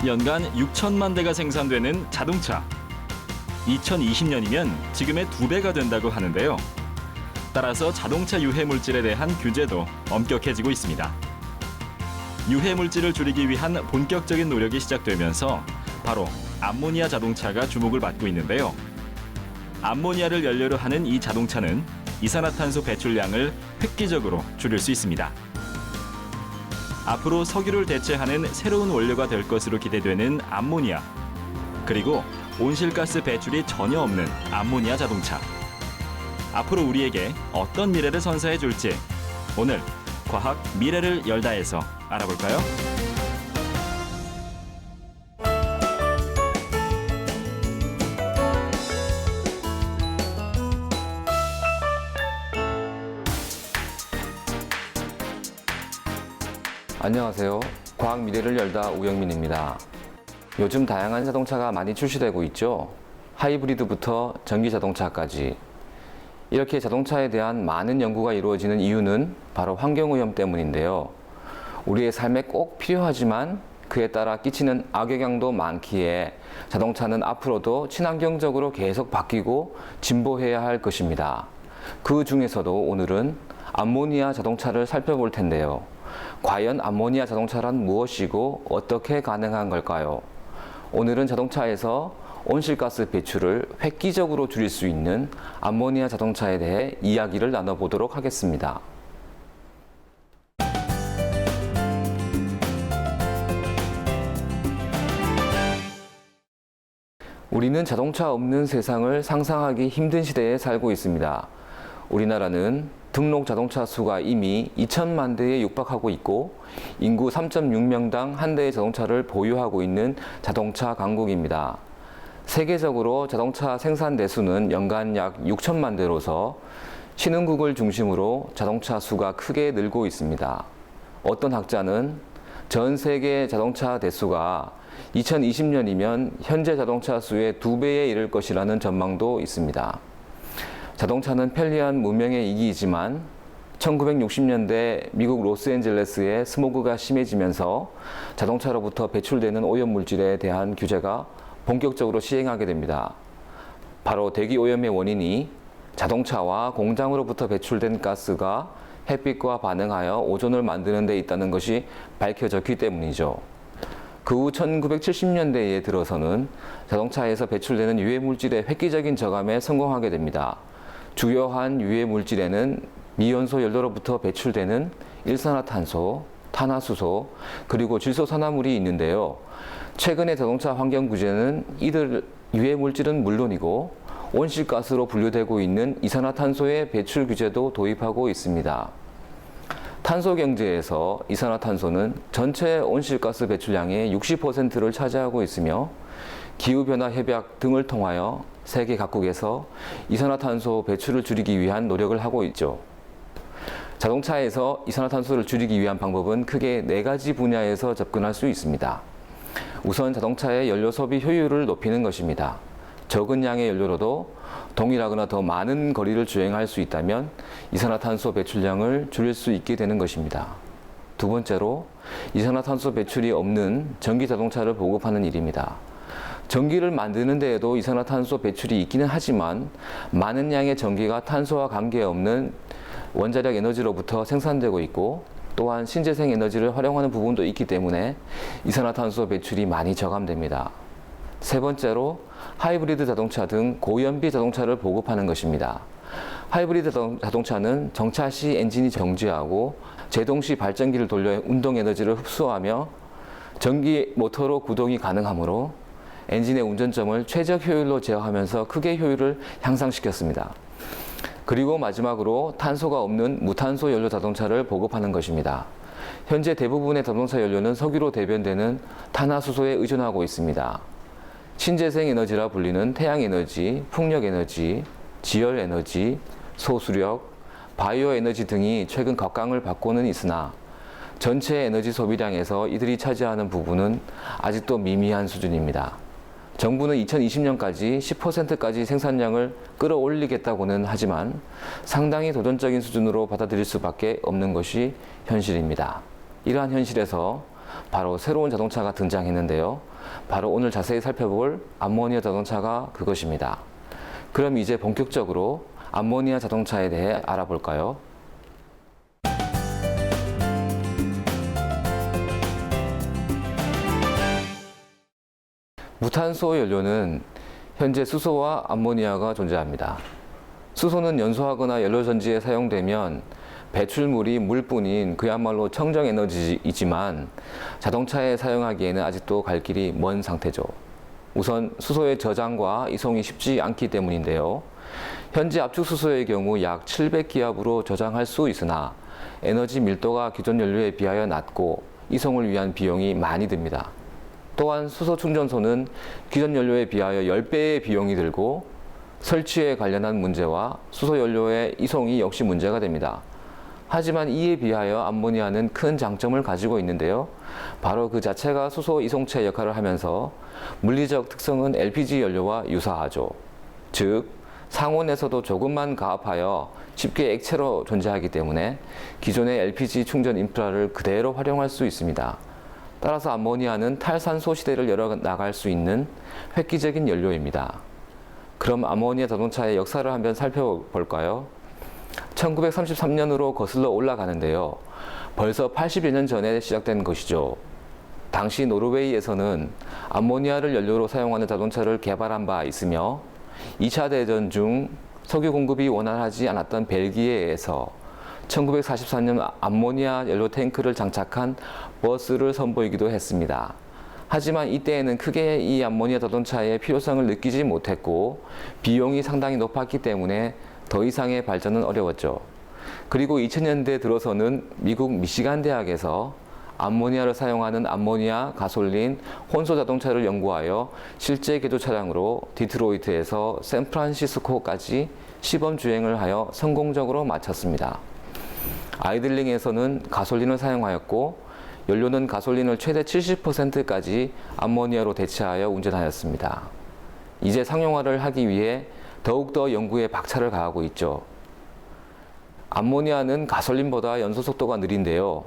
연간 6천만 대가 생산되는 자동차. 2020년이면 지금의 2배가 된다고 하는데요. 따라서 자동차 유해 물질에 대한 규제도 엄격해지고 있습니다. 유해 물질을 줄이기 위한 본격적인 노력이 시작되면서 바로 암모니아 자동차가 주목을 받고 있는데요. 암모니아를 연료로 하는 이 자동차는 이산화탄소 배출량을 획기적으로 줄일 수 있습니다. 앞으로 석유를 대체하는 새로운 원료가 될 것으로 기대되는 암모니아. 그리고 온실가스 배출이 전혀 없는 암모니아 자동차. 앞으로 우리에게 어떤 미래를 선사해 줄지 오늘 과학 미래를 열다에서 알아볼까요? 안녕하세요. 과학 미래를 열다 우영민입니다. 요즘 다양한 자동차가 많이 출시되고 있죠. 하이브리드부터 전기 자동차까지. 이렇게 자동차에 대한 많은 연구가 이루어지는 이유는 바로 환경오염 때문인데요. 우리의 삶에 꼭 필요하지만 그에 따라 끼치는 악영향도 많기에 자동차는 앞으로도 친환경적으로 계속 바뀌고 진보해야 할 것입니다. 그 중에서도 오늘은 암모니아 자동차를 살펴볼 텐데요. 과연 암모니아 자동차란 무엇이고 어떻게 가능한 걸까요? 오늘은 자동차에서 온실가스 배출을 획기적으로 줄일 수 있는 암모니아 자동차에 대해 이야기를 나눠보도록 하겠습니다. 우리는 자동차 없는 세상을 상상하기 힘든 시대에 살고 있습니다. 우리나라는 등록 자동차 수가 이미 2천만 대에 육박하고 있고 인구 3.6명당 한 대의 자동차를 보유하고 있는 자동차 강국입니다. 세계적으로 자동차 생산 대수는 연간 약 6천만 대로서 신흥국을 중심으로 자동차 수가 크게 늘고 있습니다. 어떤 학자는 전 세계 자동차 대수가 2020년이면 현재 자동차 수의 2배에 이를 것이라는 전망도 있습니다. 자동차는 편리한 문명의 이기이지만 1960년대 미국 로스앤젤레스의 스모그가 심해지면서 자동차로부터 배출되는 오염물질에 대한 규제가 본격적으로 시행하게 됩니다. 바로 대기 오염의 원인이 자동차와 공장으로부터 배출된 가스가 햇빛과 반응하여 오존을 만드는 데 있다는 것이 밝혀졌기 때문이죠. 그 후 1970년대에 들어서는 자동차에서 배출되는 유해물질의 획기적인 저감에 성공하게 됩니다. 주요한 유해물질에는 미연소 연료로부터 배출되는 일산화탄소, 탄화수소, 그리고 질소산화물이 있는데요. 최근의 자동차 환경 규제는 이들 유해물질은 물론이고 온실가스로 분류되고 있는 이산화탄소의 배출 규제도 도입하고 있습니다. 탄소 경제에서 이산화탄소는 전체 온실가스 배출량의 60%를 차지하고 있으며 기후변화 협약 등을 통하여 세계 각국에서 이산화탄소 배출을 줄이기 위한 노력을 하고 있죠. 자동차에서 이산화탄소를 줄이기 위한 방법은 크게 4가지 분야에서 접근할 수 있습니다. 우선 자동차의 연료 소비 효율을 높이는 것입니다. 적은 양의 연료로도 동일하거나 더 많은 거리를 주행할 수 있다면 이산화탄소 배출량을 줄일 수 있게 되는 것입니다. 두 번째로 이산화탄소 배출이 없는 전기 자동차를 보급하는 일입니다. 전기를 만드는 데에도 이산화탄소 배출이 있기는 하지만 많은 양의 전기가 탄소와 관계없는 원자력 에너지로부터 생산되고 있고 또한 신재생 에너지를 활용하는 부분도 있기 때문에 이산화탄소 배출이 많이 저감됩니다. 세 번째로 하이브리드 자동차 등 고연비 자동차를 보급하는 것입니다. 하이브리드 자동차는 정차 시 엔진이 정지하고 제동 시 발전기를 돌려 운동 에너지를 흡수하며 전기 모터로 구동이 가능하므로 엔진의 운전점을 최적 효율로 제어하면서 크게 효율을 향상시켰습니다. 그리고 마지막으로 탄소가 없는 무탄소 연료 자동차를 보급하는 것입니다. 현재 대부분의 자동차 연료는 석유로 대변되는 탄화수소에 의존하고 있습니다. 신재생 에너지라 불리는 태양에너지, 풍력에너지, 지열에너지, 소수력, 바이오 에너지 등이 최근 각광을 받고는 있으나 전체 에너지 소비량에서 이들이 차지하는 부분은 아직도 미미한 수준입니다. 정부는 2020년까지 10%까지 생산량을 끌어올리겠다고는 하지만 상당히 도전적인 수준으로 받아들일 수밖에 없는 것이 현실입니다. 이러한 현실에서 바로 새로운 자동차가 등장했는데요. 바로 오늘 자세히 살펴볼 암모니아 자동차가 그것입니다. 그럼 이제 본격적으로 암모니아 자동차에 대해 알아볼까요? 무탄소 연료는 현재 수소와 암모니아가 존재합니다. 수소는 연소하거나 연료전지에 사용되면 배출물이 물뿐인 그야말로 청정 에너지이지만 자동차에 사용하기에는 아직도 갈 길이 먼 상태죠. 우선 수소의 저장과 이송이 쉽지 않기 때문인데요. 현재 압축수소의 경우 약 700기압으로 저장할 수 있으나 에너지 밀도가 기존 연료에 비하여 낮고 이송을 위한 비용이 많이 듭니다. 또한 수소 충전소는 기존 연료에 비하여 10배의 비용이 들고 설치에 관련한 문제와 수소 연료의 이송이 역시 문제가 됩니다. 하지만 이에 비하여 암모니아는 큰 장점을 가지고 있는데요. 바로 그 자체가 수소 이송체 역할을 하면서 물리적 특성은 LPG 연료와 유사하죠. 즉, 상온에서도 조금만 가압하여 쉽게 액체로 존재하기 때문에 기존의 LPG 충전 인프라를 그대로 활용할 수 있습니다. 따라서 암모니아는 탈산소 시대를 열어나갈 수 있는 획기적인 연료입니다. 그럼 암모니아 자동차의 역사를 한번 살펴볼까요? 1933년으로 거슬러 올라가는데요. 벌써 80여 년 전에 시작된 것이죠. 당시 노르웨이에서는 암모니아를 연료로 사용하는 자동차를 개발한 바 있으며 2차 대전 중 석유 공급이 원활하지 않았던 벨기에에서 1944년 암모니아 연료 탱크를 장착한 버스를 선보이기도 했습니다. 하지만 이때에는 크게 이 암모니아 자동차의 필요성을 느끼지 못했고 비용이 상당히 높았기 때문에 더 이상의 발전은 어려웠죠. 그리고 2000년대 들어서는 미국 미시간 대학에서 암모니아를 사용하는 암모니아 가솔린 혼소 자동차를 연구하여 실제 개조 차량으로 디트로이트에서 샌프란시스코까지 시범 주행을 하여 성공적으로 마쳤습니다. 아이들링에서는 가솔린을 사용하였고 연료는 가솔린을 최대 70%까지 암모니아로 대체하여 운전하였습니다. 이제 상용화를 하기 위해 더욱더 연구에 박차를 가하고 있죠. 암모니아는 가솔린보다 연소 속도가 느린데요.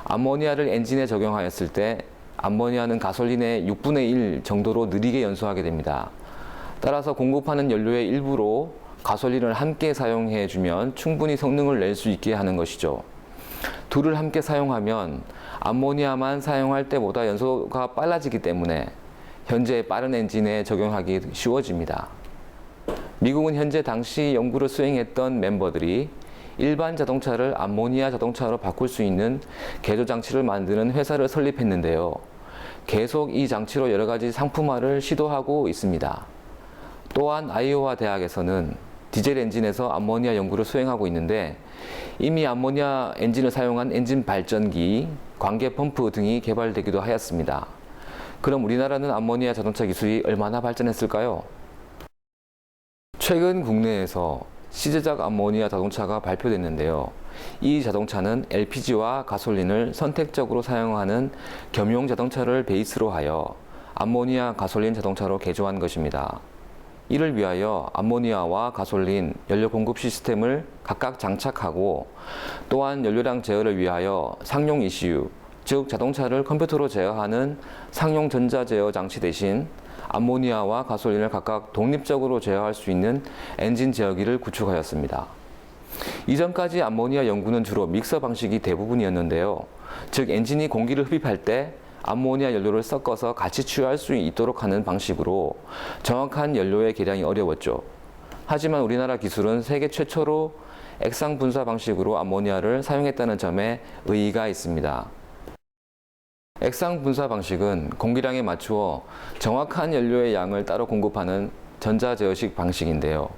암모니아를 엔진에 적용하였을 때 암모니아는 가솔린의 6분의 1 정도로 느리게 연소하게 됩니다. 따라서 공급하는 연료의 일부로 가솔린을 함께 사용해 주면 충분히 성능을 낼 수 있게 하는 것이죠. 둘을 함께 사용하면 암모니아만 사용할 때보다 연소가 빨라지기 때문에 현재 빠른 엔진에 적용하기 쉬워집니다. 미국은 현재 당시 연구를 수행했던 멤버들이 일반 자동차를 암모니아 자동차로 바꿀 수 있는 개조 장치를 만드는 회사를 설립했는데요. 계속 이 장치로 여러 가지 상품화를 시도하고 있습니다. 또한 아이오와 대학에서는 디젤 엔진에서 암모니아 연구를 수행하고 있는데 이미 암모니아 엔진을 사용한 엔진 발전기, 관계 펌프 등이 개발되기도 하였습니다. 그럼 우리나라는 암모니아 자동차 기술이 얼마나 발전했을까요? 최근 국내에서 시제작 암모니아 자동차가 발표됐는데요. 이 자동차는 LPG와 가솔린을 선택적으로 사용하는 겸용 자동차를 베이스로 하여 암모니아 가솔린 자동차로 개조한 것입니다. 이를 위하여 암모니아와 가솔린 연료 공급 시스템을 각각 장착하고 또한 연료량 제어를 위하여 상용 ECU, 즉 자동차를 컴퓨터로 제어하는 상용 전자 제어 장치 대신 암모니아와 가솔린을 각각 독립적으로 제어할 수 있는 엔진 제어기를 구축하였습니다. 이전까지 암모니아 연구는 주로 믹서 방식이 대부분이었는데요. 즉 엔진이 공기를 흡입할 때 암모니아 연료를 섞어서 같이 취할 수 있도록 하는 방식으로 정확한 연료의 계량이 어려웠죠. 하지만 우리나라 기술은 세계 최초로 액상 분사 방식으로 암모니아를 사용했다는 점에 의의가 있습니다. 액상 분사 방식은 공기량에 맞추어 정확한 연료의 양을 따로 공급하는 전자제어식 방식인데요.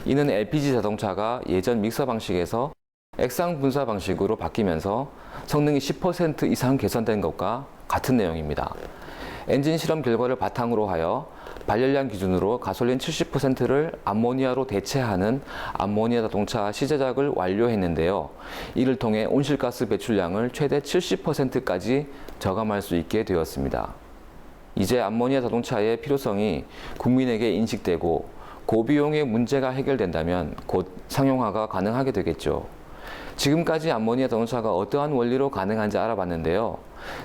이는 LPG 자동차가 예전 믹서 방식에서 액상 분사 방식으로 바뀌면서 성능이 10% 이상 개선된 것과 같은 내용입니다. 엔진 실험 결과를 바탕으로 하여 발열량 기준으로 가솔린 70%를 암모니아로 대체하는 암모니아 자동차 시제작을 완료했는데요. 이를 통해 온실가스 배출량을 최대 70%까지 저감할 수 있게 되었습니다. 이제 암모니아 자동차의 필요성이 국민에게 인식되고 고비용의 문제가 해결된다면 곧 상용화가 가능하게 되겠죠. 지금까지 암모니아 자동차가 어떠한 원리로 가능한지 알아봤는데요.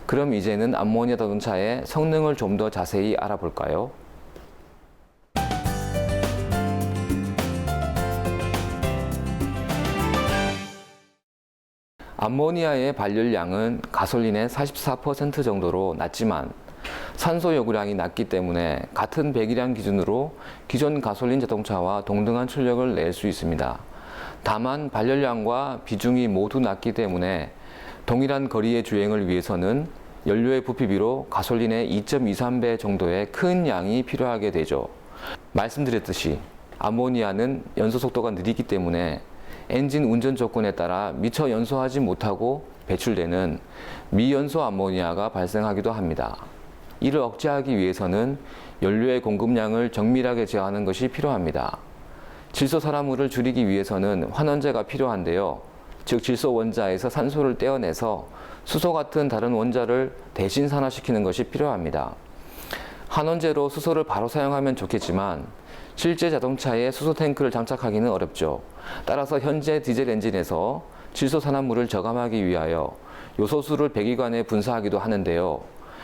그럼 이제는 암모니아 자동차의 성능을 좀 더 자세히 알아볼까요? 암모니아의 발열량은 가솔린의 44% 정도로 낮지만 산소 요구량이 낮기 때문에 같은 배기량 기준으로 기존 가솔린 자동차와 동등한 출력을 낼 수 있습니다. 다만 발열량과 비중이 모두 낮기 때문에 동일한 거리의 주행을 위해서는 연료의 부피비로 가솔린의 2.23배 정도의 큰 양이 필요하게 되죠. 말씀드렸듯이 암모니아는 연소 속도가 느리기 때문에 엔진 운전 조건에 따라 미처 연소하지 못하고 배출되는 미연소 암모니아가 발생하기도 합니다. 이를 억제하기 위해서는 연료의 공급량을 정밀하게 제어하는 것이 필요합니다. 질소산화물을 줄이기 위해서는 환원제가 필요한데요. 즉 질소 원자에서 산소를 떼어내서 수소 같은 다른 원자를 대신 산화시키는 것이 필요합니다. 환원제로 수소를 바로 사용하면 좋겠지만 실제 자동차에 수소 탱크를 장착하기는 어렵죠. 따라서 현재 디젤 엔진에서 질소 산화물을 저감하기 위하여 요소수를 배기관에 분사하기도 하는데요.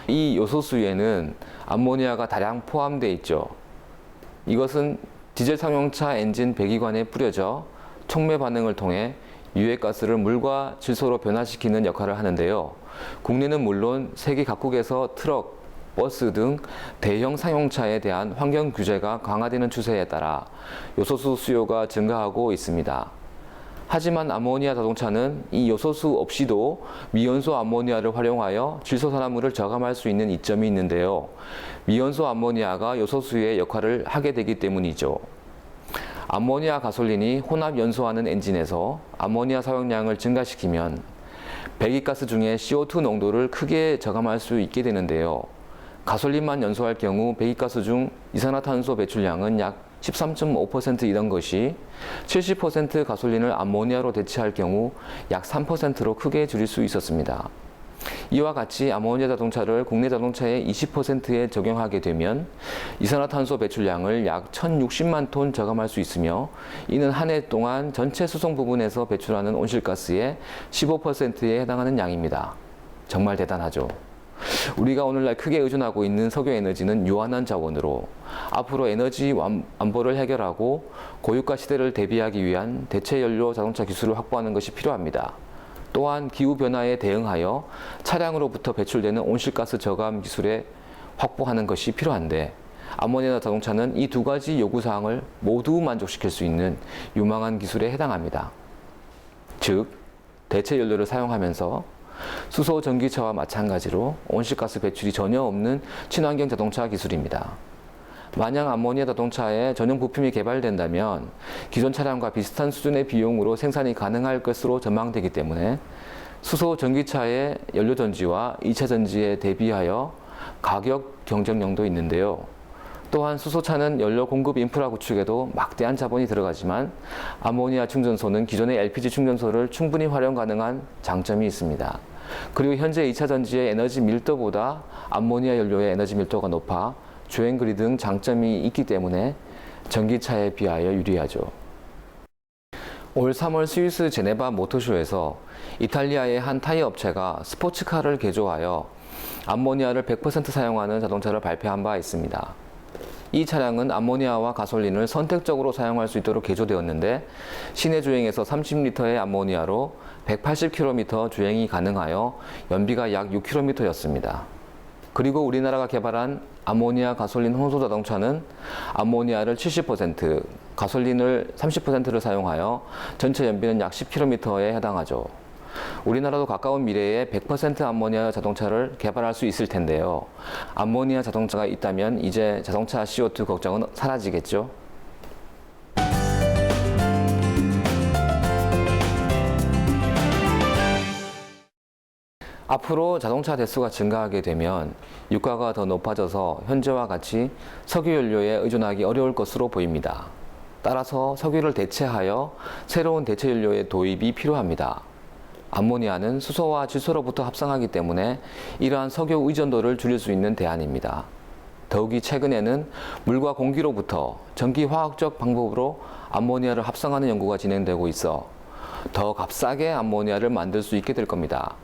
이 요소수에는 암모니아가 다량 포함되어 있죠. 이것은 디젤 상용차 엔진 배기관에 뿌려져 촉매 반응을 통해 유해가스를 물과 질소로 변화시키는 역할을 하는데요. 국내는 물론 세계 각국에서 트럭, 버스 등 대형 상용차에 대한 환경 규제가 강화되는 추세에 따라 요소수 수요가 증가하고 있습니다. 하지만 암모니아 자동차는 이 요소수 없이도 미연소 암모니아를 활용하여 질소산화물을 저감할 수 있는 이점이 있는데요. 미연소 암모니아가 요소수의 역할을 하게 되기 때문이죠. 암모니아 가솔린이 혼합 연소하는 엔진에서 암모니아 사용량을 증가시키면 배기가스 중에 CO2 농도를 크게 저감할 수 있게 되는데요. 가솔린만 연소할 경우 배기가스 중 이산화탄소 배출량은 약 13.5%이던 것이 70% 가솔린을 암모니아로 대체할 경우 약 3%로 크게 줄일 수 있었습니다. 이와 같이 암모니아 자동차를 국내 자동차의 20%에 적용하게 되면 이산화탄소 배출량을 약 1060만 톤 저감할 수 있으며 이는 한 해 동안 전체 수송 부분에서 배출하는 온실가스의 15%에 해당하는 양입니다. 정말 대단하죠. 우리가 오늘날 크게 의존하고 있는 석유에너지는 유한한 자원으로 앞으로 에너지 안보를 해결하고 고유가 시대를 대비하기 위한 대체 연료 자동차 기술을 확보하는 것이 필요합니다. 또한 기후변화에 대응하여 차량으로부터 배출되는 온실가스 저감 기술에 확보하는 것이 필요한데 암모니아 자동차는 이 두 가지 요구사항을 모두 만족시킬 수 있는 유망한 기술에 해당합니다. 즉, 대체 연료를 사용하면서 수소 전기차와 마찬가지로 온실가스 배출이 전혀 없는 친환경 자동차 기술입니다. 만약 암모니아 자동차에 전용 부품이 개발된다면 기존 차량과 비슷한 수준의 비용으로 생산이 가능할 것으로 전망되기 때문에 수소 전기차의 연료 전지와 2차 전지에 대비하여 가격 경쟁력도 있는데요. 또한 수소차는 연료 공급 인프라 구축에도 막대한 자본이 들어가지만 암모니아 충전소는 기존의 LPG 충전소를 충분히 활용 가능한 장점이 있습니다. 그리고 현재 2차 전지의 에너지 밀도보다 암모니아 연료의 에너지 밀도가 높아 주행거리 등 장점이 있기 때문에 전기차에 비하여 유리하죠. 올 3월 스위스 제네바 모터쇼에서 이탈리아의 한 타이어 업체가 스포츠카를 개조하여 암모니아를 100% 사용하는 자동차를 발표한 바 있습니다. 이 차량은 암모니아와 가솔린을 선택적으로 사용할 수 있도록 개조되었는데 시내 주행에서 30리터의 암모니아로 180km 주행이 가능하여 연비가 약 6km였습니다. 그리고 우리나라가 개발한 암모니아 가솔린 혼소 자동차는 암모니아를 70%, 가솔린을 30%를 사용하여 전체 연비는 약 10km에 해당하죠. 우리나라도 가까운 미래에 100% 암모니아 자동차를 개발할 수 있을 텐데요. 암모니아 자동차가 있다면 이제 자동차 CO2 걱정은 사라지겠죠? 앞으로 자동차 대수가 증가하게 되면 유가가 더 높아져서 현재와 같이 석유 연료에 의존하기 어려울 것으로 보입니다. 따라서 석유를 대체하여 새로운 대체 연료의 도입이 필요합니다. 암모니아는 수소와 질소로부터 합성하기 때문에 이러한 석유 의존도를 줄일 수 있는 대안입니다. 더욱이 최근에는 물과 공기로부터 전기화학적 방법으로 암모니아를 합성하는 연구가 진행되고 있어 더 값싸게 암모니아를 만들 수 있게 될 겁니다.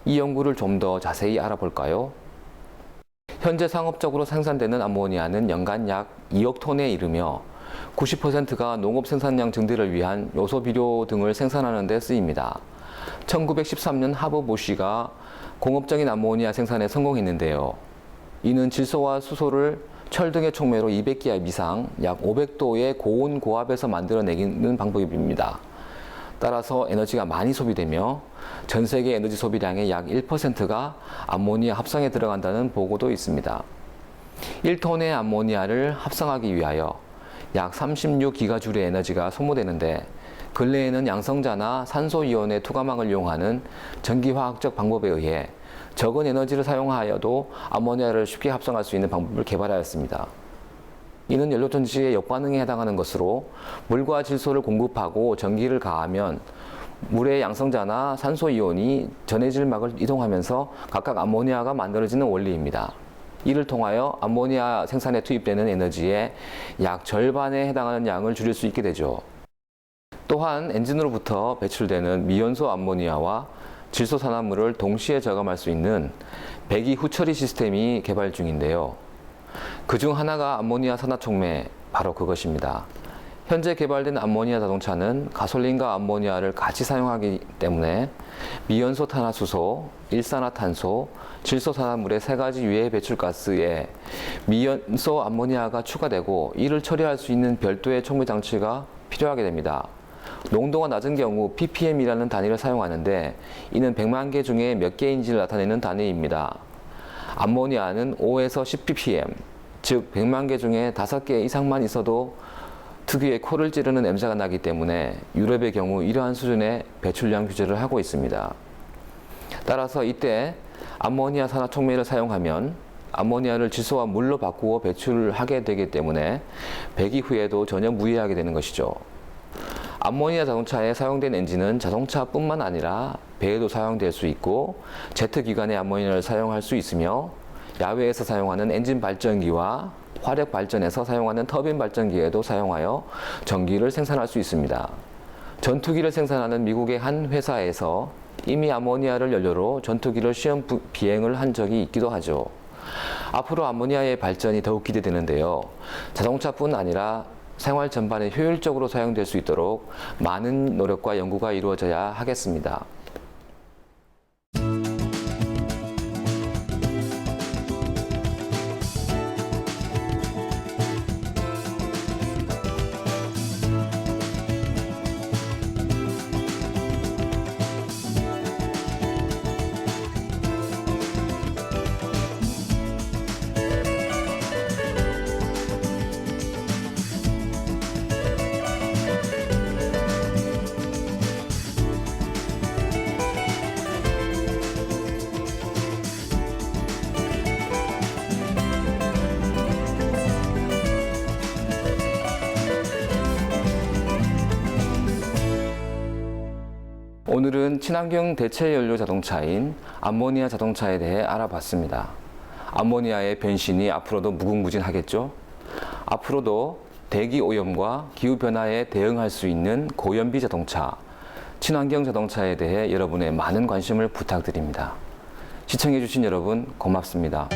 이 연구를 좀 더 자세히 알아볼까요? 현재 상업적으로 생산되는 암모니아는 연간 약 2억 톤에 이르며 90%가 농업 생산량 증대를 위한 요소 비료 등을 생산하는 데 쓰입니다. 1913년 하버보쉬가 공업적인 암모니아 생산에 성공했는데요. 이는 질소와 수소를 철 등의 촉매로 200기압 이상 약 500도의 고온 고압에서 만들어내는 방법입니다. 따라서 에너지가 많이 소비되며 전 세계 에너지 소비량의 약 1%가 암모니아 합성에 들어간다는 보고도 있습니다. 1톤의 암모니아를 합성하기 위하여 약 36기가줄의 에너지가 소모되는데 근래에는 양성자나 산소이온의 투과망을 이용하는 전기화학적 방법에 의해 적은 에너지를 사용하여도 암모니아를 쉽게 합성할 수 있는 방법을 개발하였습니다. 이는 연료전지의 역반응에 해당하는 것으로 물과 질소를 공급하고 전기를 가하면 물의 양성자나 산소이온이 전해질막을 이동하면서 각각 암모니아가 만들어지는 원리입니다. 이를 통하여 암모니아 생산에 투입되는 에너지의 약 절반에 해당하는 양을 줄일 수 있게 되죠. 또한 엔진으로부터 배출되는 미연소 암모니아와 질소 산화물을 동시에 저감할 수 있는 배기 후처리 시스템이 개발 중인데요. 그중 하나가 암모니아 산화촉매, 바로 그것입니다. 현재 개발된 암모니아 자동차는 가솔린과 암모니아를 같이 사용하기 때문에 미연소 탄화수소, 일산화탄소, 질소 산화물의 세 가지 유해 배출가스에 미연소 암모니아가 추가되고 이를 처리할 수 있는 별도의 촉매 장치가 필요하게 됩니다. 농도가 낮은 경우 ppm이라는 단위를 사용하는데 이는 100만 개 중에 몇 개인지를 나타내는 단위입니다. 암모니아는 5에서 10ppm, 즉 100만 개 중에 5개 이상만 있어도 특유의 코를 찌르는 냄새가 나기 때문에 유럽의 경우 이러한 수준의 배출량 규제를 하고 있습니다. 따라서 이때 암모니아 산화 촉매를 사용하면 암모니아를 질소와 물로 바꾸어 배출하게 되기 때문에 배기 후에도 전혀 무해하게 되는 것이죠. 암모니아 자동차에 사용된 엔진은 자동차뿐만 아니라 배에도 사용될 수 있고 제트기관에 암모니아를 사용할 수 있으며 야외에서 사용하는 엔진 발전기와 화력 발전에서 사용하는 터빈 발전기에도 사용하여 전기를 생산할 수 있습니다. 전투기를 생산하는 미국의 한 회사에서 이미 아모니아를 연료로 전투기를 시험 비행을 한 적이 있기도 하죠. 앞으로 아모니아의 발전이 더욱 기대되는데요. 자동차뿐 아니라 생활 전반에 효율적으로 사용될 수 있도록 많은 노력과 연구가 이루어져야 하겠습니다. 오늘은 친환경 대체 연료 자동차인 암모니아 자동차에 대해 알아봤습니다. 암모니아의 변신이 앞으로도 무궁무진하겠죠? 앞으로도 대기 오염과 기후 변화에 대응할 수 있는 고연비 자동차, 친환경 자동차에 대해 여러분의 많은 관심을 부탁드립니다. 시청해주신 여러분 고맙습니다.